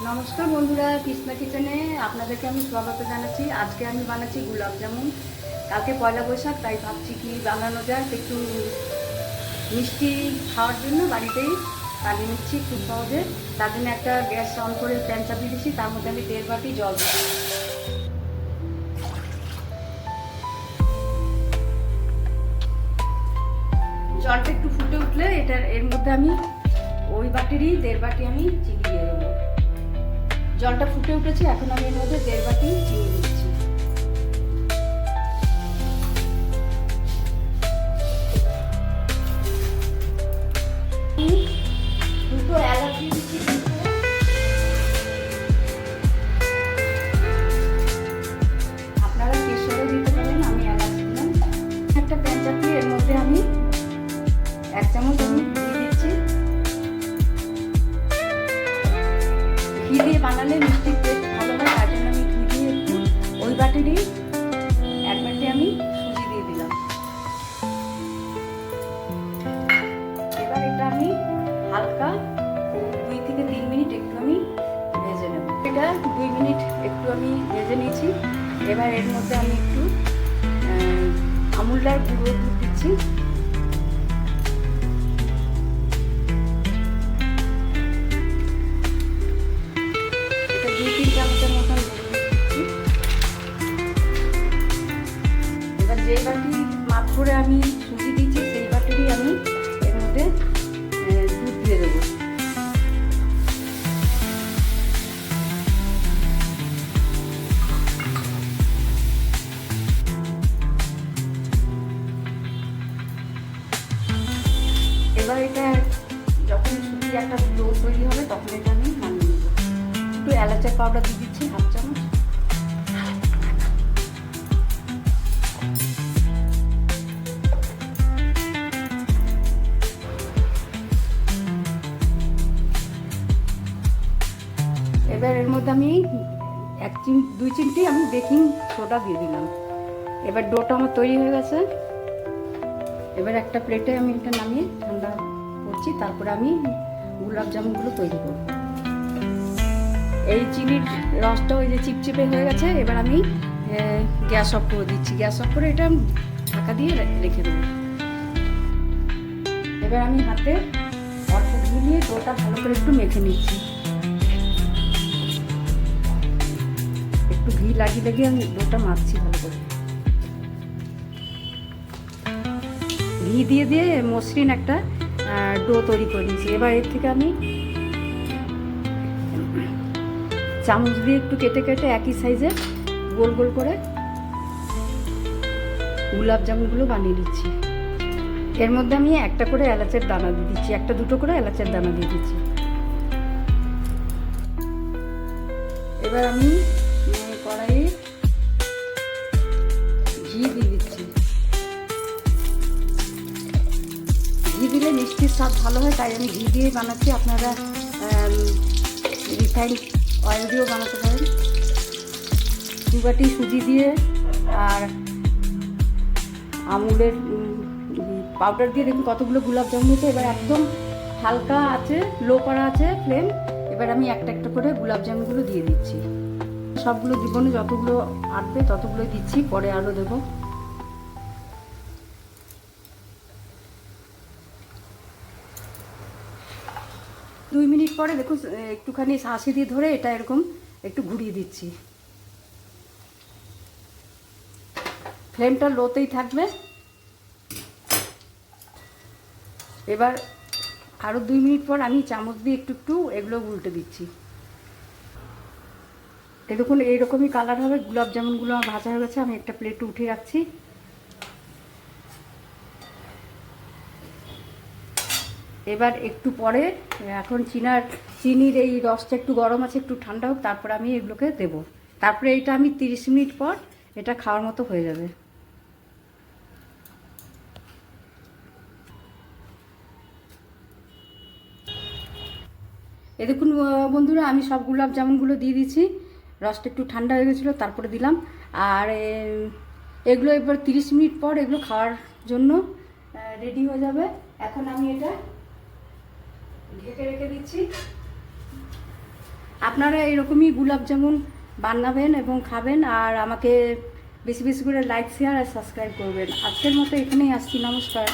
নমস্কার বন্ধুরা, কৃষ্ণা কিচেনে আপনাদেরকে আমি স্বাগত জানাচ্ছি। আজকে আমি বানাচ্ছি গোলাপ জামুন। কালকে পয়লা বৈশাখ, তাই ভাবছি কি বানানো যায়, একটু মিষ্টি খাওয়ার জন্য বাড়িতেই বানিয়ে নিচ্ছি খুব সহজে। তার জন্য একটা গ্যাস অন করে প্যান চাপিয়ে দিচ্ছি, তার মধ্যে আমি 1.5 বাটি জল দিচ্ছি। জলটা একটু ফুটে উঠলে এর মধ্যে আমি ওই বাটিরই 1.5 বাটি আমি চিনি দিয়ে দেবো। জলটা ফুটে উঠেছে, এখন আমি এর মধ্যে 1.5 বাটি চিনি দিচ্ছি। দুটো এলাচ দিয়ে দিচ্ছি। আপনারা কেশরও দিতে পারেন, আমি এলাচ দিলাম। একটা প্যান চাপিয়ে এর মধ্যে আমি 1 চামচ আমি ঘি দিচ্ছি। ঘি দিয়ে বানালে মিষ্টির টেস্ট ভালো হয়, তার জন্য আমি ঘি দিয়ে একটু ওই বাটিরই 1 বাটি আমি সুজি দিয়ে দিলাম। এবার এটা আমি হালকা 2 থেকে 3 মিনিট একটু আমি ভেজে নেব। এটা 2 মিনিট একটু আমি ভেজে নিয়েছি। এবার এর মধ্যে আমি একটু আমুলটার গুঁড়ো দুধ দিচ্ছি। এটা 2-3 চামচের মতন দিচ্ছি। এবার যে বাটি মাপ করে আমি সুজি দিচ্ছি, সেই বাটিরই আমি এর মধ্যে দুধ দিয়ে দেবো। এবার এটা যখন সুজি একটা ডো তৈরি হবে, তখন এটা আমি নামিয়ে নেব। একটু এলাচের পাউডার দিয়ে দিচ্ছি 1/2 চামচ। এবার এর মধ্যে আমি 2 চিমটি আমি বেকিং সোডা দিয়ে দিলাম। এবার ডোটা আমার তৈরি হয়ে গেছে। এবার একটা প্লেটে আমি এটা নামিয়ে ঠান্ডা করছি, তারপরে আমি গোলাপ জামুনগুলো তৈরি করব। এই চিনির রসটা ওই যে চিপচিপে হয়ে গেছে। এবার আমি গ্যাস অফ করে দিচ্ছি। গ্যাস অফ করে এটা ঢাকা দিয়ে রেখে দেবো। এবার আমি হাতে অল্প ঘি নিয়ে ডোটা ভালো করে একটু মেখে নিচ্ছি। একটু ঘি লাগিয়ে লাগিয়ে আমি ডোটা মাখছি ভালো করে। ঘি দিয়ে দিয়ে মসৃণ একটা ডো তৈরি করে নিয়েছি। এবার এর থেকে আমি চামচ দিয়ে একটু কেটে কেটে একই সাইজে গোল গোল করে গোলাপ জামুনগুলো বানিয়ে নিচ্ছি। এর মধ্যে আমি একটা করে এলাচের দানা দিয়ে দিচ্ছি, 1-2 করে এলাচের দানা দিয়ে দিচ্ছি। এবার আমি কড়াইয়ে ঘি দিয়ে দিচ্ছি। ঘি দিলে মিষ্টির স্বাদ ভালো হয়, তাই আমি ঘি দিয়ে বানাচ্ছি। আপনারা রিফাইন্ড অয়েল দিয়েও বানাতে পারেন। 2 বাটি সুজি দিয়ে আর আমুলের পাউডার দিয়ে দেখুন কতগুলো গোলাপ জামুন হয়েছে। এবার একদম হালকা আছে, লো করা আছে ফ্লেম। এবার আমি একটা একটা করে গোলাপ জামুনগুলো দিয়ে দিচ্ছি। সবগুলো দিব না, যতগুলো আটবে ততগুলো দিচ্ছি, পরে আরও দেবো। দুই মিনিট পরে দেখুন একটুখানি শাঁসি দিয়ে ধরে এটা এরকম একটু ঘুরিয়ে দিচ্ছি। ফ্লেমটা লোতেই থাকবে। এবার আরও 2 মিনিট পর আমি চামচ দিয়ে একটু একটু এগুলো উল্টে দিচ্ছি। দেখুন এইরকমই কালার হবে। গোলাপ জামুনগুলো আমার ভাজা হয়ে গেছে, আমি একটা প্লেটে উঠিয়ে রাখছি। এবার একটু পরে এখন চিনির এই রসটা একটু গরম আছে, একটু ঠান্ডা হোক, তারপরে আমি এগুলোকে দেবো। তারপরে এটা আমি 30 মিনিট পর এটা খাওয়ার মতো হয়ে যাবে। এ দেখুন বন্ধুরা, আমি সব গোলাপ জামুনগুলো দিয়ে দিচ্ছি। রসটা একটু ঠান্ডা হয়ে গেছিলো, তারপরে দিলাম। আর এগুলো এবার 30 মিনিট পর এগুলো খাওয়ার জন্য রেডি হয়ে যাবে। এখন আমি এটা ঢেকে রেখে দিচ্ছি। আপনারা এরকমই গোলাপ জামুন বানাবেন এবং খাবেন, আর আমাকে বেশি বেশি করে লাইক শেয়ার আর সাবস্ক্রাইব করবেন। আজকের মতো এখানেই আসছি, নমস্কার।